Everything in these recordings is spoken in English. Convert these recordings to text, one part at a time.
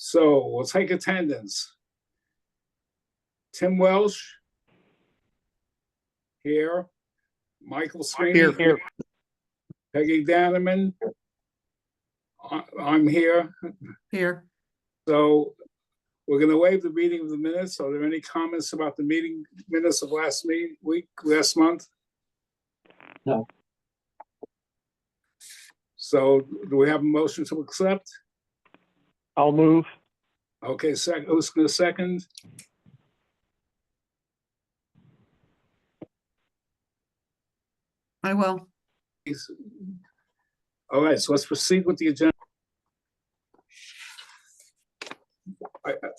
So we'll take attendance. Tim Welsh. Here. Michael Sweeney. Here. Peggy Danneman. I'm here. Here. So we're going to waive the reading of the minutes. Are there any comments about the meeting minutes of last month? No. So do we have a motion to accept? I'll move. Okay, who's going to second? I will. All right, so let's proceed with the agenda.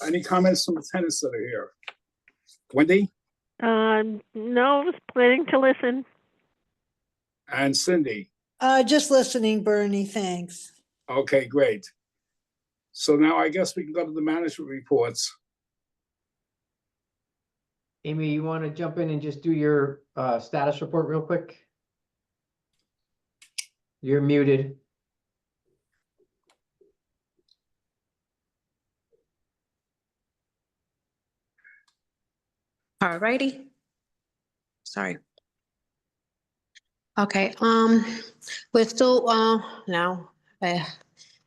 Any comments from the tenants that are here? Wendy? No, I was planning to listen. And Cindy? Just listening, Bernie, thanks. Okay, great. So now I guess we can go to the management reports. Amy, you want to jump in and just do your status report real quick? You're muted. All righty. Sorry. Okay, we're still now,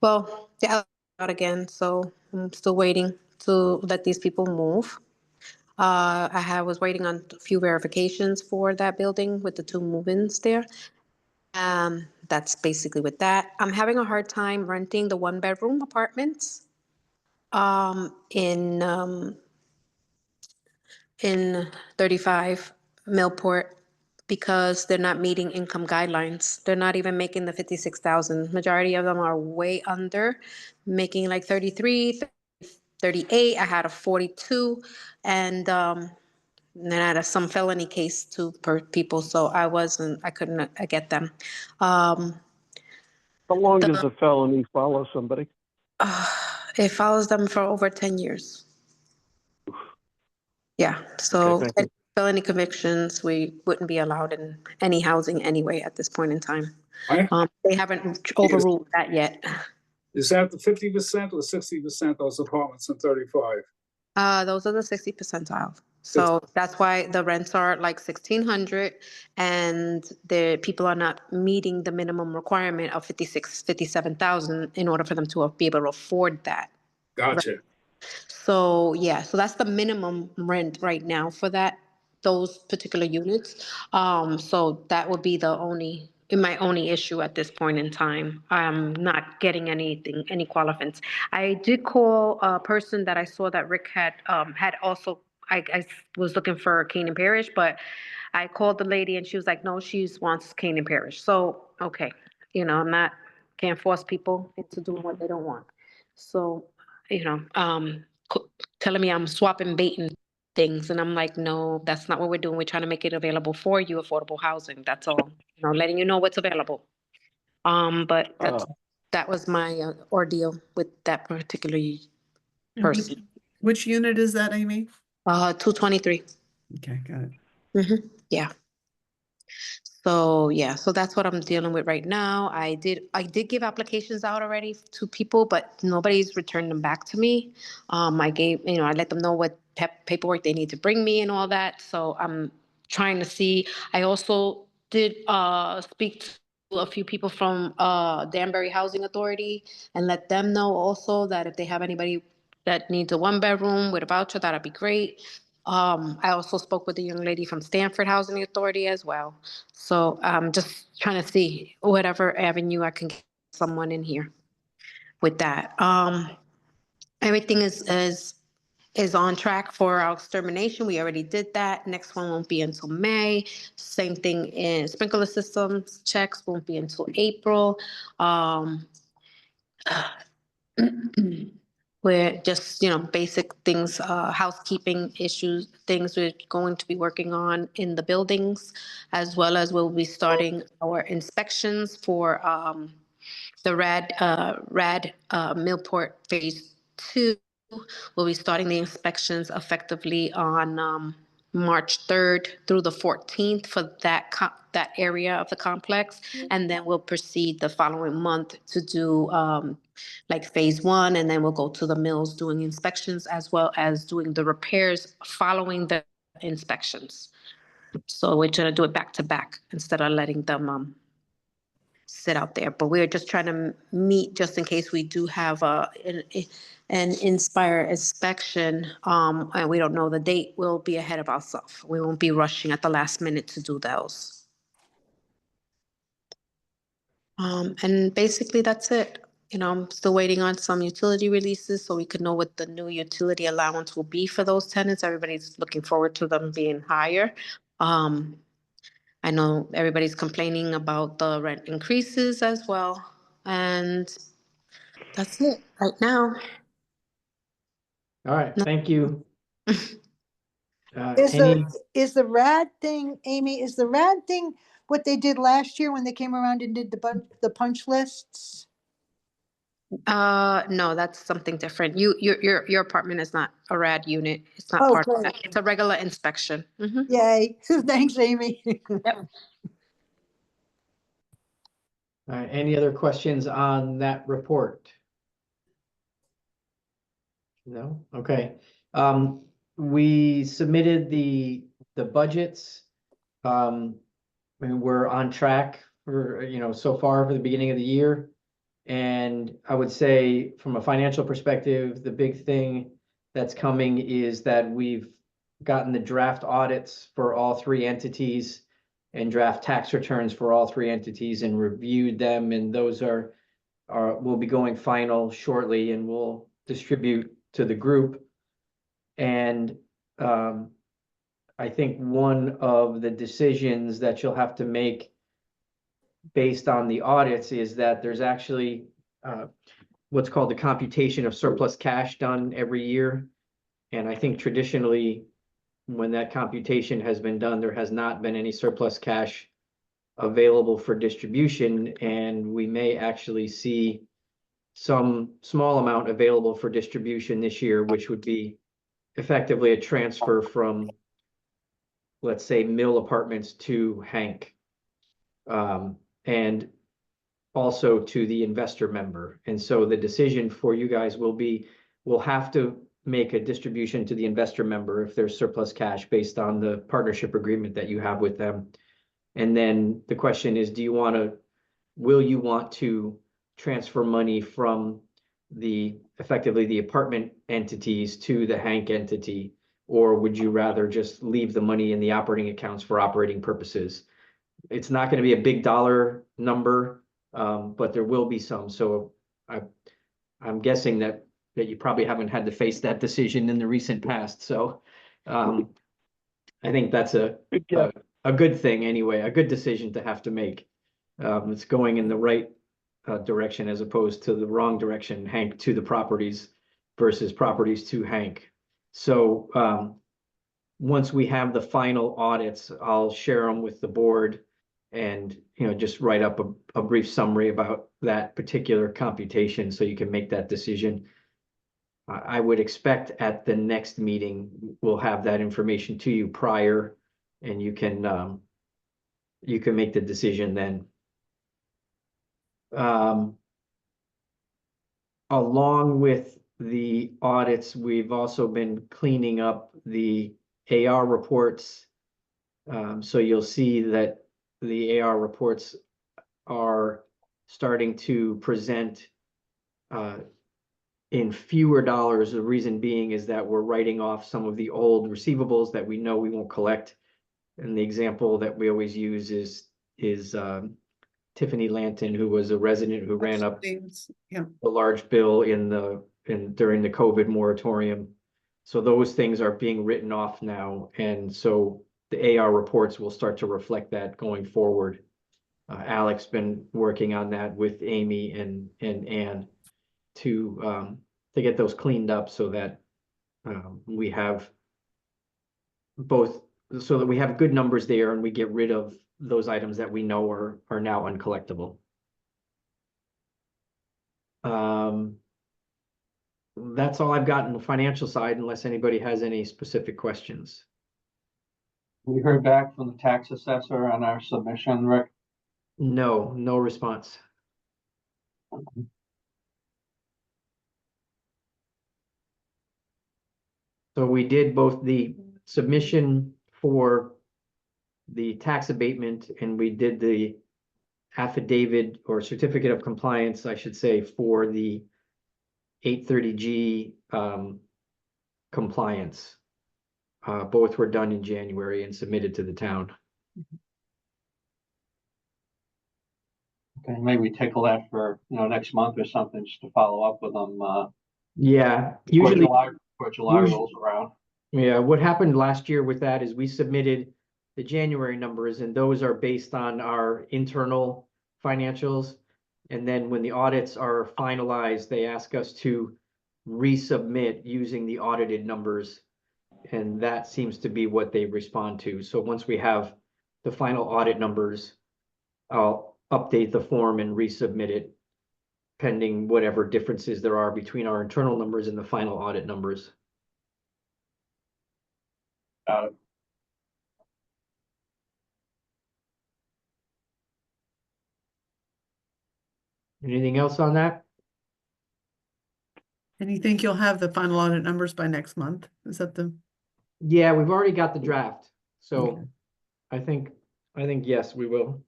well, they're out again, so I'm still waiting to let these people move. I was waiting on a few verifications for that building with the 2 move-ins there. That's basically with that. I'm having a hard time renting the 1-bedroom apartments in 35 Millport because they're not meeting income guidelines. They're not even making the 56,000. Majority of them are way under, making like 33, 38. I had a 42, and then I had some felony case too per people, so I couldn't get them. How long does a felony follow somebody? It follows them for over 10 years. Yeah, so Okay, felony convictions, we wouldn't be allowed in any housing anyway at this point in time. They haven't overruled that yet. Is that the 50% or 60% those apartments in 35? Those are the 60 percentile. So that's why the rents are like 1,600, and the people are not meeting the minimum requirement of 57,000 in order for them to be able to afford that. Gotcha. Right. So yeah, so that's the minimum rent right now for those particular units. So that would be my only issue at this point in time. I'm not getting any qualifications. I did call a person that I saw that Rick had also. I was looking for Canaan Parish, but I called the lady and she was like, no, she wants Canaan Parish. So okay, can't force people into doing what they don't want. So telling me I'm swapping bait and things, and I'm like, no, that's not what we're doing. We're trying to make it available for you, affordable housing. That's all. Letting you know what's available. But that was my ordeal with that particular person. Which unit is that, Amy? 223. Okay, got it. Mm-hmm. Yeah. So that's what I'm dealing with right now. I did give applications out already to people, but nobody's returned them back to me. I let them know what paperwork they need to bring me and all that. So I'm trying to see. I also did speak to a few people from Danbury Housing Authority and let them know also that if they have anybody that needs a 1-bedroom with a voucher, that'd be great. I also spoke with a young lady from Stanford Housing Authority as well. So I'm just trying to see whatever avenue I can get someone in here with that. Everything is on track for our extermination. We already did that. Next one won't be until May. Same thing in sprinkler systems checks won't be until April. We're just, basic things, housekeeping issues, things we're going to be working on in the buildings, as well as we'll be starting our inspections for the RAD Millport Phase 2. We'll be starting the inspections effectively on March 3rd through the 14th for that area of the complex. And then we'll proceed the following month to do like phase 1, and then we'll go to the mills doing inspections as well as doing the repairs following the inspections. So we're gonna do it back to back instead of letting them sit out there. But we're just trying to meet just in case we do have an Inspire inspection, and we don't know the date. We'll be ahead of ourselves. We won't be rushing at the last minute to do those. And basically that's it. You know, I'm still waiting on some utility releases so we could know what the new utility allowance will be for those tenants. Everybody's looking forward to them being higher. I know everybody's complaining about the rent increases as well. And that's it right now. All right, thank you. Is Any, the RAD thing, Amy, is the RAD thing what they did last year when they came around and did the punch lists? No, that's something different. Your apartment is not a RAD unit. It's not Oh, part of great. that. It's a regular inspection. Mhm. Yay. Thanks, Amy. Yep. any other questions on that report? No? Okay. We submitted the budgets. And we're on track for, so far for the beginning of the year. And I would say from a financial perspective, the big thing that's coming is that we've gotten the draft audits for all 3 entities and draft tax returns for all 3 entities and reviewed them. And those will be going final shortly and we'll distribute to the group. And I think one of the decisions that you'll have to make based on the audits is that there's actually what's called the computation of surplus cash done every year. And I think traditionally, when that computation has been done, there has not been any surplus cash available for distribution. And we may actually see some small amount available for distribution this year, which would be effectively a transfer from, let's say, Mill Apartments to Hank. And also to the investor member. And so the decision for you guys will be, we'll have to make a distribution to the investor member if there's surplus cash based on the partnership agreement that you have with them. And then the question is, will you want to transfer money from effectively the apartment entities to the Hank entity? Or would you rather just leave the money in the operating accounts for operating purposes? It's not going to be a big dollar number, but there will be some. So I'm guessing that you probably haven't had to face that decision in the recent past. So I think that's a good thing anyway, a good decision to have to make. It's going in the right direction as opposed to the wrong direction, Hank to the properties versus properties to Hank. So once we have the final audits, I'll share them with the board and, just write up a brief summary about that particular computation so you can make that decision. I would expect at the next meeting, we'll have that information to you prior and you can make the decision then. Along with the audits, we've also been cleaning up the AR reports. So you'll see that the AR reports are starting to present in fewer dollars. The reason being is that we're writing off some of the old receivables that we know we won't collect. And the example that we always use is Tiffany Lanton, who was a resident who ran up Yeah. a large bill during the COVID moratorium. So those things are being written off now. And so the AR reports will start to reflect that going forward. Alex been working on that with Amy and Ann to get those cleaned up so that we have so that we have good numbers there and we get rid of those items that we know are now uncollectible. That's all I've got on the financial side, unless anybody has any specific questions. We heard back from the tax assessor on our submission, Rick. No, no response. So we did both the submission for the tax abatement and we did the affidavit or certificate of compliance, I should say, for the 830G compliance. Both were done in January and submitted to the town. Okay, maybe tackle that for, next month or something, just to follow up with them, Yeah, before usually, July usu- rolls around. yeah, what happened last year with that is we submitted the January numbers and those are based on our internal financials. And then when the audits are finalized, they ask us to resubmit using the audited numbers. And that seems to be what they respond to. So once we have the final audit numbers, I'll update the form and resubmit it pending whatever differences there are between our internal numbers and the final audit numbers. Anything else on that? And you think you'll have the final audit numbers by next month? Is that the, Yeah, we've already got the draft. Okay. So I think yes, we will.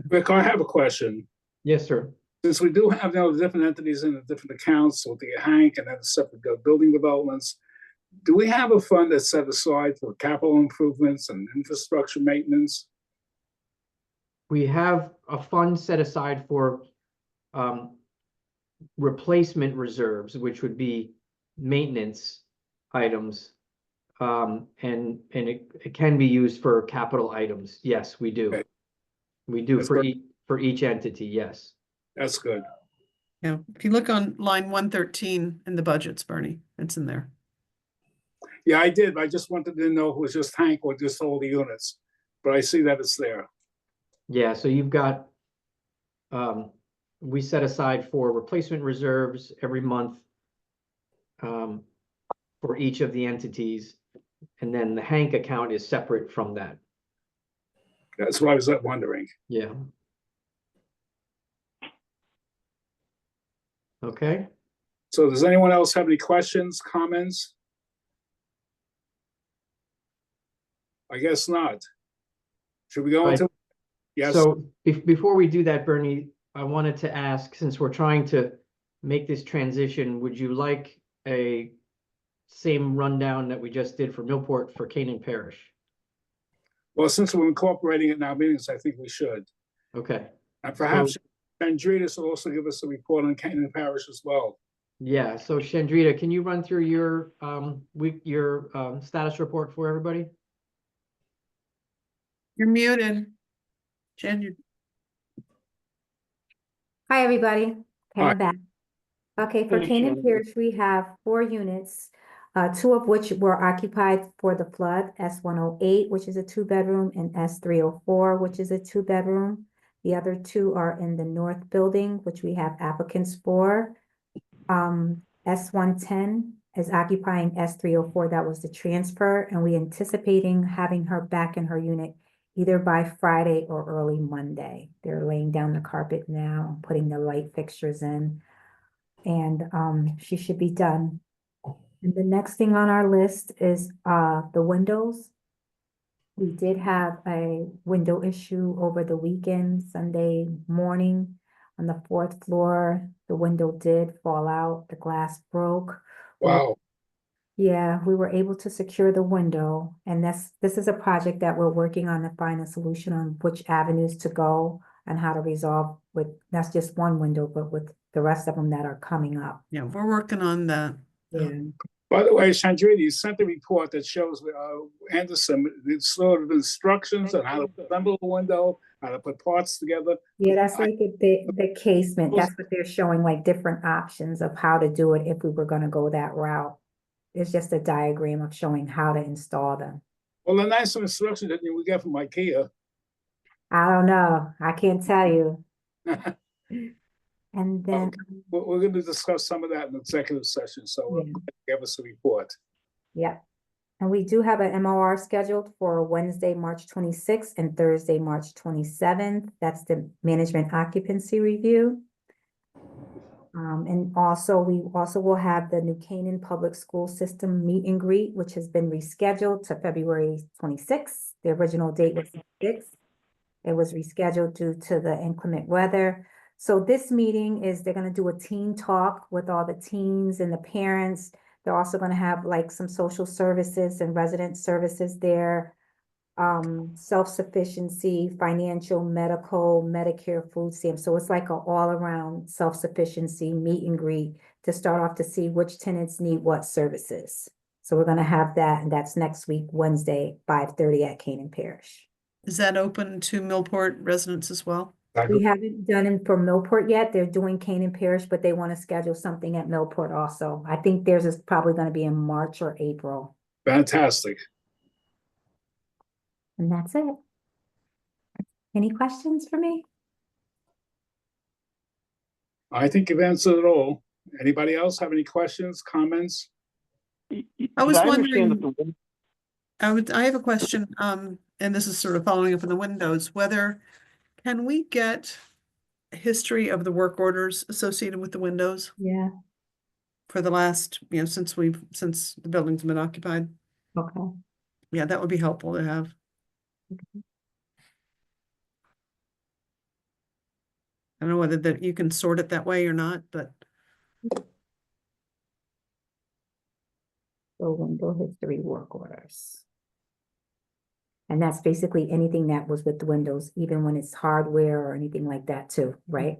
Rick, I have a question. Yes, sir. Since we do have now different entities in the different accounts, with the Hank and then separate building developments, do we have a fund that's set aside for capital improvements and infrastructure maintenance? We have a fund set aside for replacement reserves, which would be maintenance items. And it can be used for capital items. Yes, we do. Okay. We do That's for good. each entity, yes. That's good. yeah, if you look on line 113 in the budgets, Bernie, it's in there. Yeah, I did. I just wanted to know if it was just Hank or just all the units, but I see that it's there. Yeah, so you've got, we set aside for replacement reserves every month for each of the entities. And then the Hank account is separate from that. That's what I was wondering. Yeah. Okay. So does anyone else have any questions, comments? I guess not. Should we go Right. into? Yes, So before we do that, Bernie, I wanted to ask, since we're trying to make this transition, would you like a same rundown that we just did for Millport for Canaan Parish? well, since we're incorporating it in our meetings, I think we should. Okay. And perhaps Andreas will also give us a report on Canaan Parish as well. Yeah, so Chandrita, can you run through your status report for everybody? You're muted. Jen, Hi, everybody. Okay, Hi. I'm back. Okay, for Hey, Canaan Shannon. Pierce, we have 4 units, 2 of which were occupied for the flood, S108, which is a 2-bedroom, and S304, which is a 2-bedroom. The other 2 are in the north building, which we have applicants for. S110 is occupying S304, that was the transfer, and we anticipating having her back in her unit either by Friday or early Monday. They're laying down the carpet now, putting the light fixtures in, and she should be done. And the next thing on our list is the windows. We did have a window issue over the weekend, Sunday morning. On the 4th floor, the window did fall out, the glass broke. Wow. Yeah, we were able to secure the window, and this is a project that we're working on to find a solution on which avenues to go and how to resolve with, that's just one window, but with the rest of them that are coming up. yeah, we're working on that. Yeah. By the way, Chandrita, you sent a report that shows Anderson the sort of instructions on how to assemble a window, how to put parts together. Yeah, that's like the casement, that's what they're showing, like different options of how to do it if we were gonna go that route. It's just a diagram of showing how to install them. Well, the nice instructions that we get from IKEA. I don't know, I can't tell you. And then, We're going to discuss some of that in the executive session, so Yeah. give us a report. yeah, And we do have an MOR scheduled for Wednesday, March 26th and Thursday, March 27th. That's the management occupancy review. And also, we also will have the New Canaan Public School System meet and greet, which has been rescheduled to February 26th. The original date was 6th. It was rescheduled due to the inclement weather. So this meeting is, they're gonna do a teen talk with all the teens and the parents. They're also gonna have like some social services and resident services there. Self-sufficiency, financial, medical, Medicare, food stamps. So it's like an all-around self-sufficiency meet and greet to start off to see which tenants need what services. So we're gonna have that, and that's next week, Wednesday, 5:30 at Canaan Parish. Is that open to Millport residents as well? We haven't done them for Millport yet. They're doing Canaan Parish, but they want to schedule something at Millport also. I think theirs is probably gonna be in March or April, Fantastic. and that's it. Any questions for me? I think you've answered it all. Anybody else have any questions, comments? I was Did understand wondering- that I have a question, and this is sort of following up on the windows, whether, can we get a history of the work orders associated with the windows Yeah, for the last, since the building's been occupied? okay. Yeah, that would be helpful to have. I don't know whether that you can sort it that way or not, but So window history work orders. And that's basically anything that was with the windows, even when it's hardware or anything like that too, right?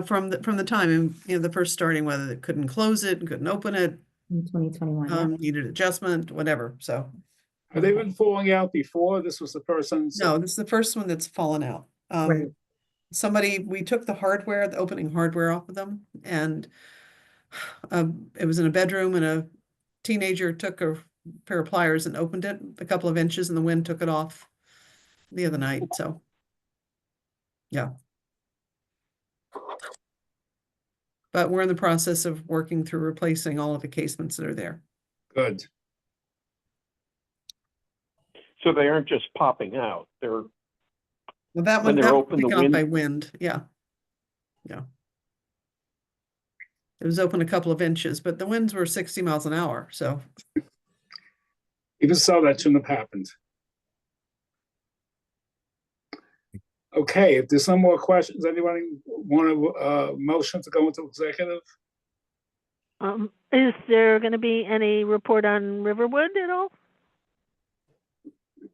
from the time, the first starting, whether they couldn't close it, couldn't open it, In 2021, yeah. needed adjustment, whatever, so. Have they been falling out before? This was the first one? No, this is the first one that's fallen out. Right. We took the opening hardware off of them, and it was in a bedroom, and a teenager took a pair of pliers and opened it a couple of inches, and the wind took it off the other night, so. Yeah. But we're in the process of working through replacing all of the casements that are there. Good. so they aren't just popping out. They're Well, that When one, they're that open, was the taken off wind- by wind, yeah. Yeah. It was open a couple of inches, but the winds were 60 miles an hour, so. Even so, that shouldn't have happened. Okay, if there's no more questions, anybody want a motion to go into executive? Is there gonna be any report on Riverwood at all?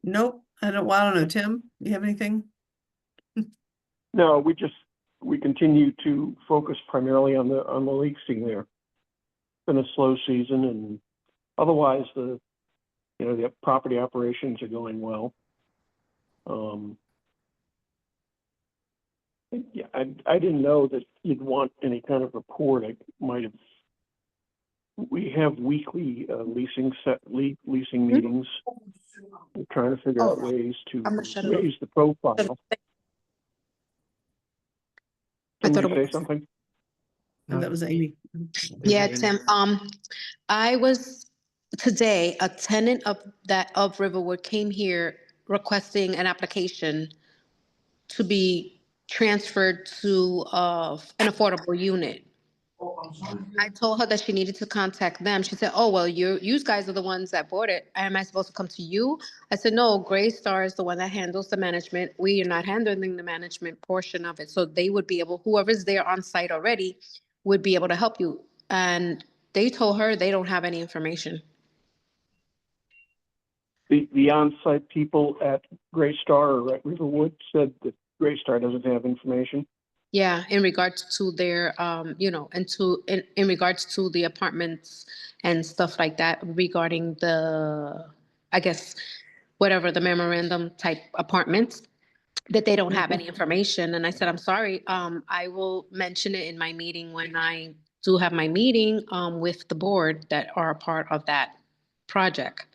Nope, I don't know, Tim, you have anything? No, we continue to focus primarily on the leasing there. It's been a slow season, and otherwise the property operations are going well. Yeah, I didn't know that you'd want any kind of report. We have weekly leasing meetings. We're trying to figure out ways to I'm gonna shut it off. raise the profile. I thought Somebody it say something? And that was Amy. Yeah, Tim, I was today, a tenant of Riverwood came here requesting an application to be transferred to an affordable unit. I told her that she needed to contact them. She said, "Oh, well, you guys are the ones that bought it. Am I supposed to come to you?" I said, "No, Gray Star is the one that handles the management. We are not handling the management portion of it. So they would be able, whoever's there on site already would be able to help you." And they told her they don't have any information. The on-site people at Gray Star or at Riverwood said that Gray Star doesn't have information. Yeah, in regards to their, in regards to the apartments and stuff like that regarding I guess, whatever, the memorandum type apartments, that they don't have any information. And I said, "I'm sorry, I will mention it in my meeting when I do have my meeting, with the board that are a part of that project."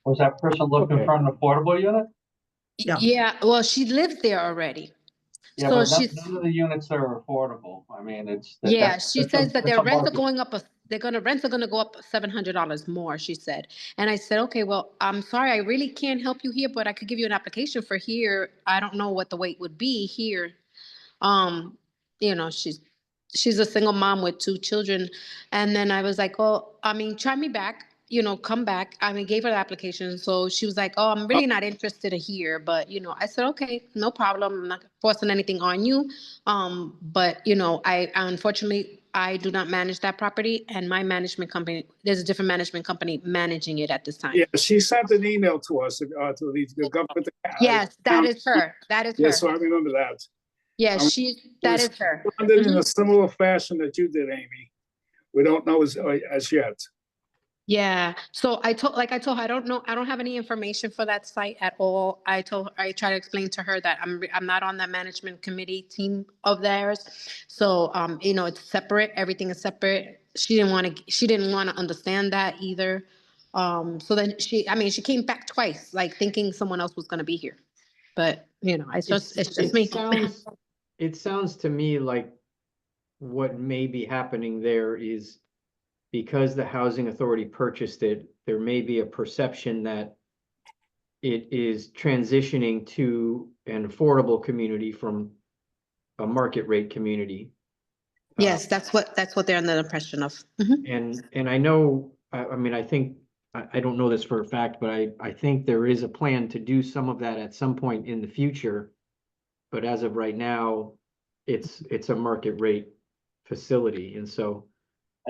Was that person looking Okay. for an affordable unit? Yeah. Yeah, well, she lives there already. Yeah, So but she's, none of the units are affordable. I mean, it's. yeah, she says that their rents are going up, rents are gonna go up $700 more, she said. And I said, okay, well, I'm sorry, I really can't help you here, but I could give you an application for here. I don't know what the wait would be here. You know, she's a single mom with 2 children. And then I was like, oh, I mean, try me back, you know, come back. I mean, gave her the application. So she was like, oh, I'm really not interested here. But, you know, I said, okay, no problem. I'm not forcing anything on you. But, you know, I unfortunately, I do not manage that property, and my management company, there's a different management company managing it at this time. Yeah, she sent an email to us, to the government. Yes, that is her. That is Yeah, her. so I remember that. Yes, that is her. Responded in Mhm. a similar fashion that you did, Amy. We don't know as yet. Yeah. So I told her, I don't know, I don't have any information for that site at all. I tried to explain to her that I'm not on that management committee team of theirs. So, you know, it's separate. Everything is separate. She didn't want to understand that either. So then she came back twice, like thinking someone else was going to be here. But, you know, it's just me. It sounds to me like what may be happening there is, because the housing authority purchased it, there may be a perception that it is transitioning to an affordable community from a market rate community. Yes, that's what they're under the impression of. Mhm. And I know, I mean, I think, I don't know this for a fact, but I think there is a plan to do some of that at some point in the future. But as of right now, it's a market rate facility. And so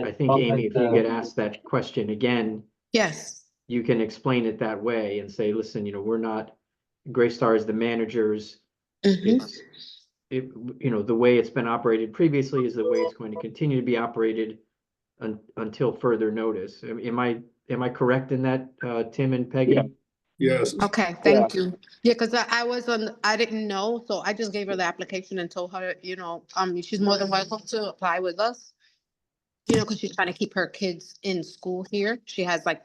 I think, Amy, if you get asked that question again, Yes. you can explain it that way and say, listen, you know, we're not, Greystar is the managers. Mhm. You know, the way it's been operated previously is the way it's going to continue to be operated until further notice. Am I correct in that, Tim and Peggy? Yeah. Yes. Okay, thank you. Yeah, because I didn't know, so I just gave her the application and told her, you know, she's more than welcome to apply with us. You know, because she's trying to keep her kids in school here. She has like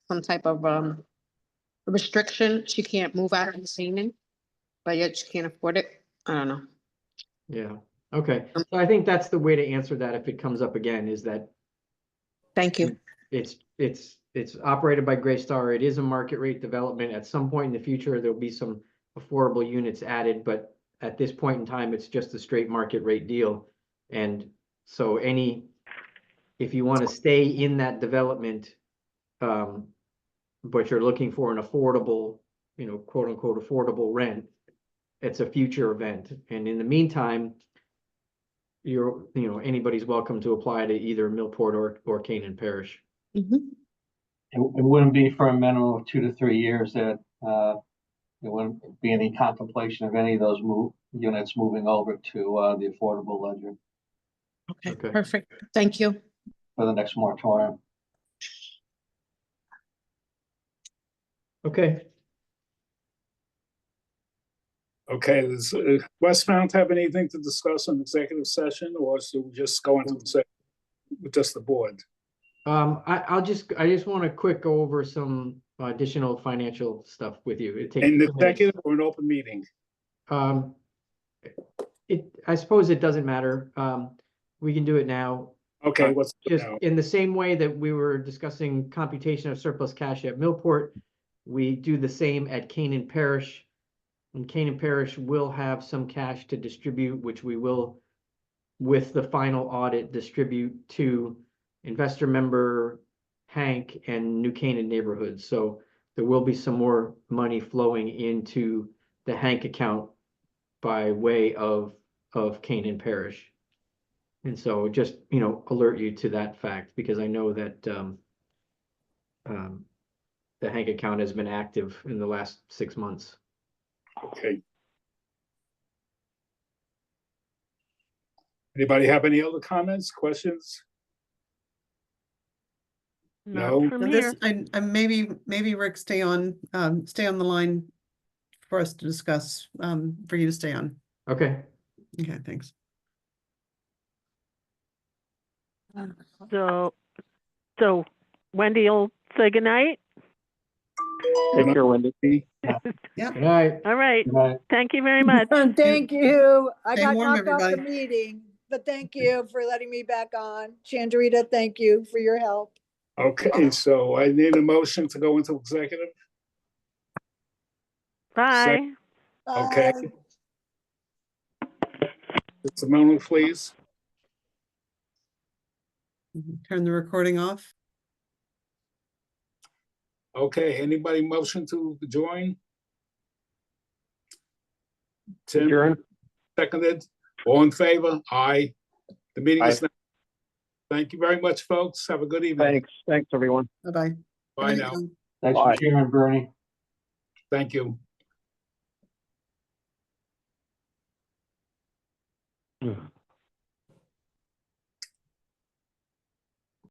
some type of restriction. She can't move out of Canaan, but yet she can't afford it. I don't know. Yeah, okay. So I think that's the way to answer that if it comes up again, is that Thank you. it's operated by Greystar. It is a market rate development. At some point in the future, there'll be some affordable units added, but at this point in time, it's just a straight market rate deal. And so if you want to stay in that development, but you're looking for an affordable, you know, quote unquote, affordable rent, it's a future event. And in the meantime, anybody's welcome to apply to either Millport or Canaan Parish. Mhm. It wouldn't be for a minimum of 2 to 3 years that, there wouldn't be any contemplation of any of those units moving over to, the affordable ledger Okay, Okay. perfect. Thank you. for the next moratorium. Okay. Okay, does Westmount have anything to discuss in executive session, or should we just go into with just the board? I just want to quick go over some additional financial stuff with you. It takes In 2 minutes. executive or an open meeting? I suppose it doesn't matter. We can do it now. Okay, what's Just now? in the same way that we were discussing computation of surplus cash at Millport, we do the same at Canaan Parish. And Canaan Parish will have some cash to distribute, which we will, with the final audit, distribute to investor member Hank and New Canaan neighborhoods. So there will be some more money flowing into the Hank account by way of Canaan Parish. And so just, alert you to that fact, because I know that the Hank account has been active in the last 6 months. Okay. Anybody have any other comments, questions? No. Not from And here. this, I maybe Rick, stay on the line for us to discuss, for you to stay on. Okay. Okay, thanks. So Wendy will say goodnight. Take care, Wendy. Yep. Good night. All right. Good night. Thank you very much. Thank you. I Stay got warm, knocked off the everybody. meeting. but thank you for letting me back on. Shandarita, thank you for your help. Okay, so I need a motion to go into executive. Bye. Okay. Bye. Mr. Mello, please. Turn the recording off. Okay, anybody motion to join? Tim, Adjourn. seconded. All in favor? Aye. The meeting is Aye. now. Thank you very much, folks. Have a good evening. Thanks, everyone. Bye-bye. Bye now. Thanks for Bye. sharing, Bernie. Thank you. Ugh.